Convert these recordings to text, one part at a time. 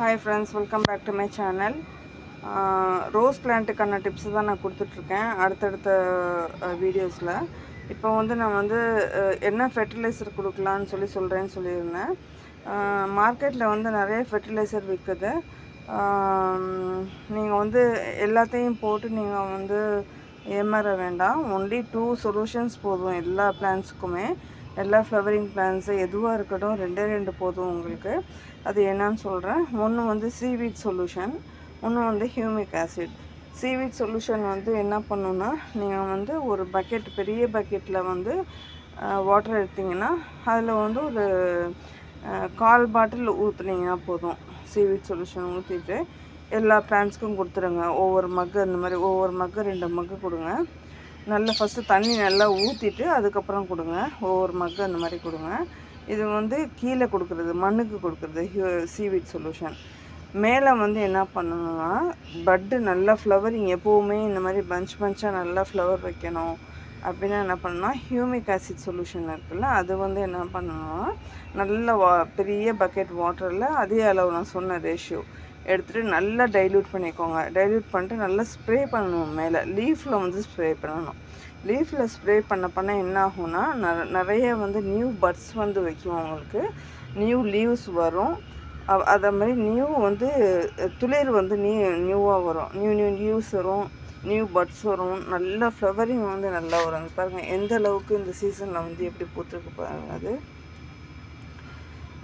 Hi friends, welcome back to my channel. Rose பிளான்ட்டுக்கான tips தான் நான் கொடுத்துட்ருக்கேன் அடுத்தடுத்த வீடியோஸில். இப்போ வந்து நான் வந்து என்ன ஃபெர்டிலைசர் கொடுக்கலான்னு சொல்லியிருந்தேன். மார்க்கெட்டில் வந்து நிறைய ஃபெர்டிலைசர் விற்குது. நீங்கள் வந்து எல்லாத்தையும் போட்டு நீங்கள் வந்து ஏமாற வேண்டாம். ஒன்லி 2 சொல்யூஷன்ஸ் போதும் எல்லா பிளான்ட்ஸுக்குமே. எல்லா ஃப்ளவரிங் பிளான்ட்ஸு எதுவாக இருக்கட்டும் 2 போதும் உங்களுக்கு. அது என்னன்னு சொல்கிறேன். ஒன்று வந்து சீவீட் சொல்யூஷன், ஒன்று வந்து ஹியூமிக் ஆசிட். சீவீட் சொல்யூஷன் வந்து என்ன பண்ணுன்னா, நீங்கள் வந்து ஒரு பக்கெட், பெரிய பக்கெட்டில் வந்து வாட்டர் எடுத்திங்கன்னா அதில் வந்து ஒரு 1/4 பாட்டில் ஊற்றுனீங்கன்னா போதும். சீவீட் சொல்யூஷன் ஊற்றிட்டு எல்லா பிளான்ட்ஸ்க்கும் கொடுத்துருங்க. ஒவ்வொரு மக்கு, அந்த மாதிரி ஒவ்வொரு மக்கு 2 மக்கு கொடுங்க. நல்லா ஃபஸ்ட்டு தண்ணி நல்லா ஊற்றிட்டு அதுக்கப்புறம் கொடுங்க. ஒவ்வொரு மக்கு அந்த மாதிரி கொடுங்க. இது வந்து கீழே கொடுக்குறது, மண்ணுக்கு கொடுக்குறது சீவீட் சொல்யூஷன். மேலே வந்து என்ன பண்ணணும்னா, பட்டு நல்லா ஃப்ளவரிங் எப்போவுமே இந்த மாதிரி பஞ்சாக நல்லா ஃப்ளவர் வைக்கணும் அப்படின்னா என்ன பண்ணணும்னா, ஹியூமிக் ஆசிட் சொல்யூஷன் இருக்குல்ல, அது வந்து என்ன பண்ணணும்னா, நல்ல பெரிய பக்கெட் வாட்டரில் அதே அளவு நான் சொன்ன ரேஷியோ எடுத்துகிட்டு நல்லா டைல்யூட் பண்ணிக்கோங்க. டைல்யூட் பண்ணிட்டு நல்லா ஸ்ப்ரே பண்ணணும். மேலே லீஃபில் வந்து ஸ்ப்ரே பண்ணணும். லீஃபில் ஸ்ப்ரே பண்ண என்ன ஆகும்னா, நிறைய வந்து நியூ பட்ஸ் வந்து வைக்கும். உங்களுக்கு நியூ லீவ்ஸ் வரும். அதை மாதிரி நியூ வந்து துளிர் வந்து நியூவாக வரும். நியூ லீவ்ஸ் வரும், நியூ பட்ஸ் வரும். நல்ல ஃப்ளவரிங் வந்து நல்லா வரும். பாருங்கள் எந்த அளவுக்கு இந்த சீசனில் வந்து எப்படி பூத்துருக்கு பாருங்கள்.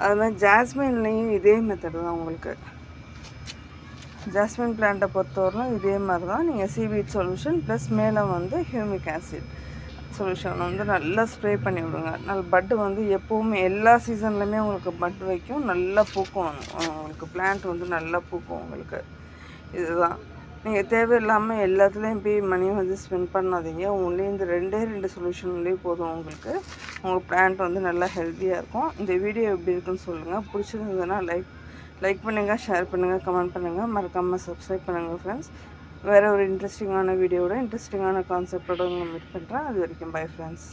அது மாதிரி ஜாஸ்மின்லேயும் இதே மெத்தட் தான் உங்களுக்கு. ஜாஸ்மின் பிளான்ட்டை பொறுத்தவரைக்கும் இதே மாதிரி தான். நீங்கள் சீவீட் சொல்யூஷன் ப்ளஸ் மேலே வந்து ஹியூமிக் ஆசிட் சொல்யூஷன் வந்து நல்லா ஸ்ப்ரே பண்ணி விடுங்க. பட்டு வந்து எப்போவுமே எல்லா சீசன்லையுமே உங்களுக்கு பட்டு வைக்கும், நல்லா பூக்கும். உங்களுக்கு பிளான்ட் வந்து நல்லா பூக்கும் உங்களுக்கு. இதுதான். நீங்கள் தேவையில்லாமல் எல்லாத்துலேயும் போய் மணி வந்து ஸ்பெண்ட் பண்ணாதீங்க. ஒன்லி இந்த 2 சொல்யூஷன்லேயே போதும் உங்களுக்கு. உங்கள் பிளான்ட் வந்து நல்லா ஹெல்த்தியாக இருக்கும். இந்த வீடியோ எப்படி இருக்குன்னு சொல்லுங்கள். பிடிச்சிருந்ததுன்னா லைக் பண்ணுங்கள், ஷேர் பண்ணுங்கள், கமெண்ட் பண்ணுங்கள், மறக்காமல் சப்ஸ்கிரைப் பண்ணுங்கள் ஃப்ரெண்ட்ஸ். வேறு ஒரு இன்ட்ரெஸ்டிங்கான வீடியோவோட இன்ட்ரெஸ்டிங்கான கான்செப்டோட உங்களை மீட் பண்ணுறேன். அது வரைக்கும் பை ஃப்ரெண்ட்ஸ்.